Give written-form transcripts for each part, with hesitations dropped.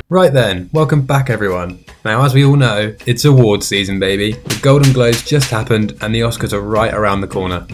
Right then, welcome back everyone. Now as we all know, it's awards season baby. The Golden Globes just happened and the Oscars are right around the corner.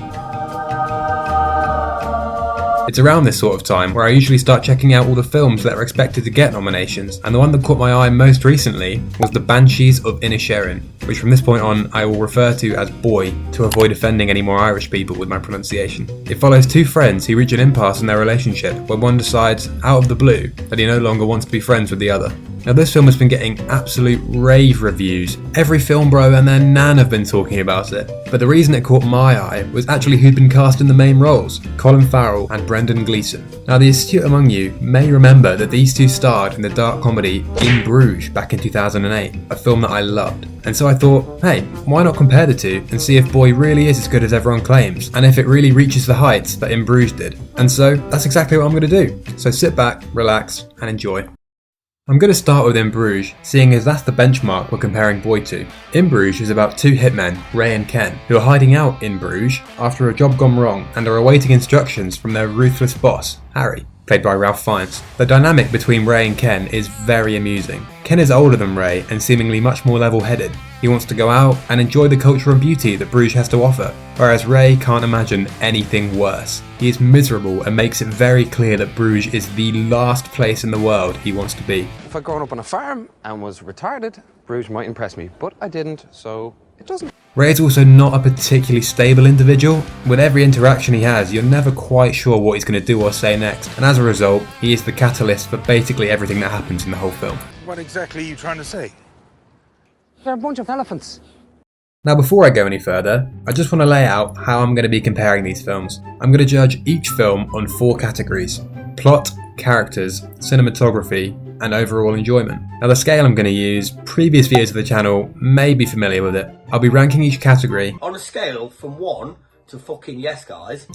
It's around this sort of time where I usually start checking out all the films that are expected to get nominations, and the one that caught my eye most recently was the Banshees of Inisherin, which from this point on I will refer to as Boy to avoid offending any more Irish people with my pronunciation. It follows two friends who reach an impasse in their relationship when one decides, out of the blue, that he no longer wants to be friends with the other. Now this film has been getting absolute rave reviews. Every film bro and their nan have been talking about it. But the reason it caught my eye was actually who'd been cast in the main roles, Colin Farrell and Brendan Gleeson. Now the astute among you may remember that these two starred in the dark comedy In Bruges back in 2008, a film that I loved. And so I thought, hey, why not compare the two and see if Boy really is as good as everyone claims, and if it really reaches the heights that In Bruges did. And so that's exactly what I'm going to do. So sit back, relax, and enjoy. I'm going to start with In Bruges, seeing as that's the benchmark we're comparing Boy to. In Bruges is about two hitmen, Ray and Ken, who are hiding out in Bruges after a job gone wrong and are awaiting instructions from their ruthless boss, Harry, played by Ralph Fiennes. The dynamic between Ray and Ken is very amusing. Ken is older than Ray and seemingly much more level-headed. He wants to go out and enjoy the culture and beauty that Bruges has to offer, whereas Ray can't imagine anything worse. He is miserable and makes it very clear that Bruges is the last place in the world he wants to be. If I'd grown up on a farm and was retarded, Bruges might impress me, but I didn't, so it doesn't. Ray is also not a particularly stable individual. With every interaction he has, you're never quite sure what he's going to do or say next, and as a result, he is the catalyst for basically everything that happens in the whole film. What exactly are you trying to say? They're a bunch of elephants. Now before I go any further, I just want to lay out how I'm going to be comparing these films. I'm going to judge each film on 4 categories: plot, characters, cinematography, and overall enjoyment. Now the scale I'm going to use, previous viewers of the channel may be familiar with it. I'll be ranking each category on a scale from 1 to fucking yes guys.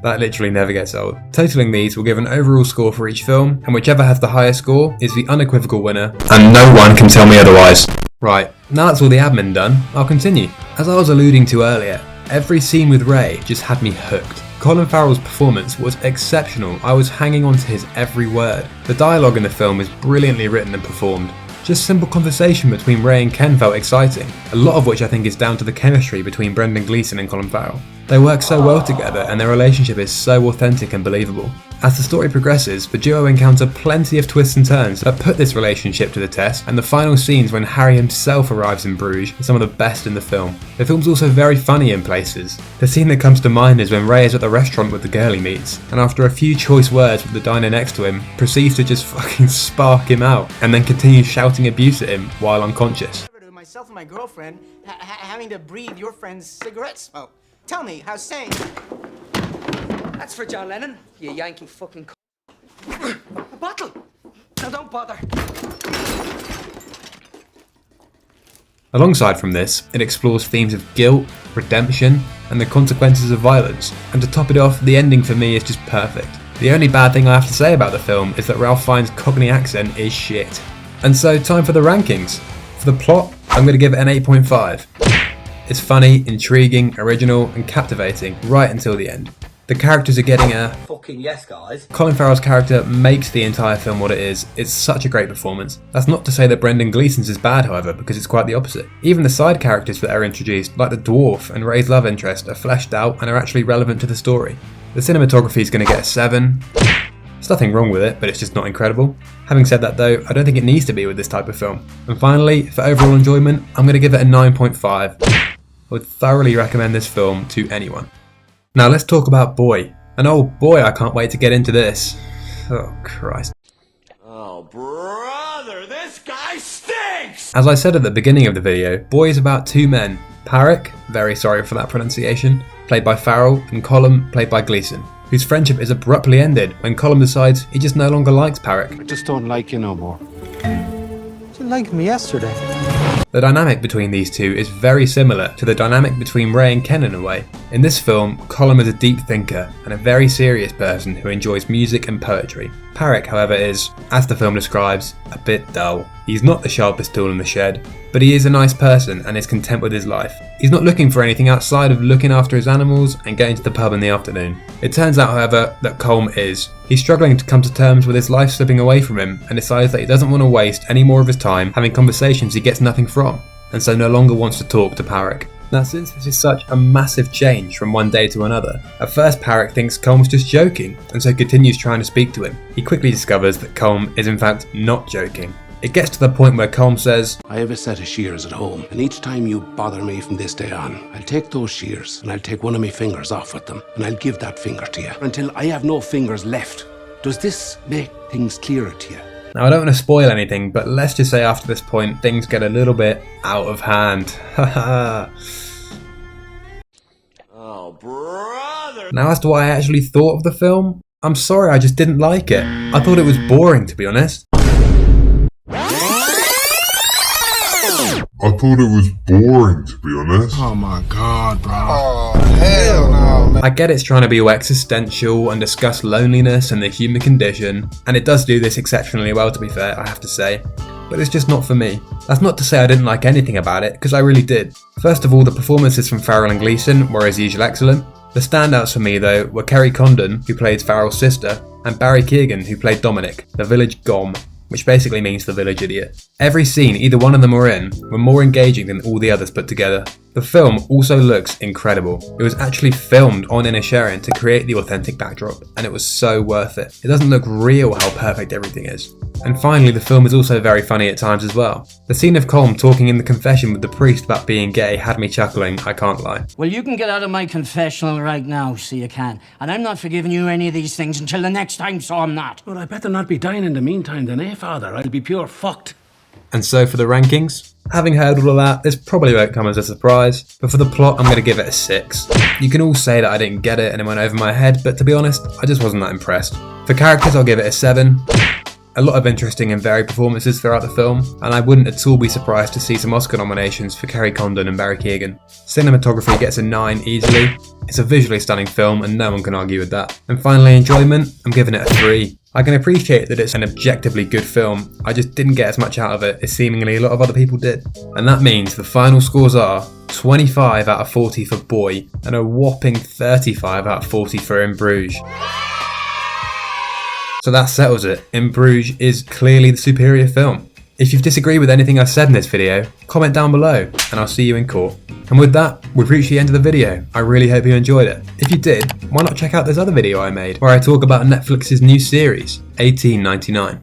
That literally never gets old. Totaling these will give an overall score for each film, and whichever has the highest score is the unequivocal winner, and no one can tell me otherwise. Right, now that's all the admin done, I'll continue. As I was alluding to earlier, every scene with Ray just had me hooked. Colin Farrell's performance was exceptional. I was hanging on to his every word. The dialogue in the film is brilliantly written and performed. Just simple conversation between Ray and Ken felt exciting, a lot of which I think is down to the chemistry between Brendan Gleeson and Colin Farrell. They work so well together and their relationship is so authentic and believable. As the story progresses, the duo encounter plenty of twists and turns that put this relationship to the test, and the final scenes when Harry himself arrives in Bruges are some of the best in the film. The film's also very funny in places. The scene that comes to mind is when Ray is at the restaurant with the girl he meets, and after a few choice words with the diner next to him, proceeds to just fucking spark him out, and then continues shouting abuse at him while unconscious. Myself and my girlfriend having to breathe your friend's cigarette smoke. Tell me, how's saying? That's for John Lennon, you Yankee fucking A bottle! Now don't bother. Alongside from this, it explores themes of guilt, redemption, and the consequences of violence. And to top it off, the ending for me is just perfect. The only bad thing I have to say about the film is that Ralph Fiennes' Cockney accent is shit. And so, time for the rankings. For the plot, I'm going to give it an 8.5. It's funny, intriguing, original, and captivating right until the end. The characters are getting a fucking yes guys. Colin Farrell's character makes the entire film what it is. It's such a great performance. That's not to say that Brendan Gleeson's is bad, however, because it's quite the opposite. Even the side characters that are introduced, like the dwarf and Ray's love interest, are fleshed out and are actually relevant to the story. The cinematography is going to get a 7. There's nothing wrong with it, but it's just not incredible. Having said that though, I don't think it needs to be with this type of film. And finally, for overall enjoyment, I'm going to give it a 9.5. I would thoroughly recommend this film to anyone. Now let's talk about Boy. And oh boy, I can't wait to get into this. Oh Christ. Oh brother, this guy stinks! As I said at the beginning of the video, Boy is about two men. Parik, very sorry for that pronunciation, played by Farrell, and Colin, played by Gleeson, whose friendship is abruptly ended when Colin decides he just no longer likes Parik. I just don't like you no more. You liked me yesterday. The dynamic between these two is very similar to the dynamic between Ray and Ken in a way. In this film, Colin is a deep thinker and a very serious person who enjoys music and poetry. Parik, however, is, as the film describes, a bit dull. He's not the sharpest tool in the shed, but he is a nice person and is content with his life. He's not looking for anything outside of looking after his animals and going to the pub in the afternoon. It turns out, however, that Colm is. He's struggling to come to terms with his life slipping away from him and decides that he doesn't want to waste any more of his time having conversations he gets nothing from, and so no longer wants to talk to Parrick. Now, since this is such a massive change from one day to another, at first Parrick thinks Colm's just joking, and so continues trying to speak to him. He quickly discovers that Colm is in fact not joking. It gets to the point where Colm says, I have a set of shears at home, and each time you bother me from this day on, I'll take those shears and I'll take one of my fingers off with them, and I'll give that finger to you until I have no fingers left. Does this make things clearer to you? Now, I don't want to spoil anything, but let's just say after this point, things get a little bit out of hand. Haha. Oh, brother! Now, as to what I actually thought of the film, I'm sorry, I just didn't like it. I thought it was boring, to be honest. I thought it was boring, to be honest. Oh my god, bro. Oh, hell no, man. I get it's trying to be all existential and discuss loneliness and the human condition, and it does do this exceptionally well, to be fair, I have to say. But it's just not for me. That's not to say I didn't like anything about it, because I really did. First of all, the performances from Farrell and Gleeson were as usual excellent. The standouts for me, though, were Kerry Condon, who played Farrell's sister, and Barry Keoghan, who played Dominic, the village gom, which basically means the village idiot. Every scene either one of them were in were more engaging than all the others put together. The film also looks incredible. It was actually filmed on Inisherin to create the authentic backdrop, and it was so worth it. It doesn't look real how perfect everything is. And finally, the film is also very funny at times as well. The scene of Colm talking in the confession with the priest about being gay had me chuckling, I can't lie. Well, you can get out of my confessional right now, so you can. And I'm not forgiving you any of these things until the next time, so I'm not. Well, I better not be dying in the meantime then, eh, Father? I'll be pure fucked. And so for the rankings, having heard all of that, this probably won't come as a surprise, but for the plot I'm going to give it a 6. You can all say that I didn't get it and it went over my head, but to be honest, I just wasn't that impressed. For characters I'll give it a 7. A lot of interesting and varied performances throughout the film, and I wouldn't at all be surprised to see some Oscar nominations for Kerry Condon and Barry Keoghan. Cinematography gets a 9 easily. It's a visually stunning film and no one can argue with that. And finally, enjoyment, I'm giving it a 3. I can appreciate that it's an objectively good film, I just didn't get as much out of it as seemingly a lot of other people did. And that means the final scores are 25 out of 40 for Boy, and a whopping 35 out of 40 for In Bruges. So that settles it. In Bruges is clearly the superior film. If you've disagreed with anything I've said in this video, comment down below and I'll see you in court. And with that, we've reached the end of the video. I really hope you enjoyed it. If you did, why not check out this other video I made where I talk about Netflix's new series, 1899.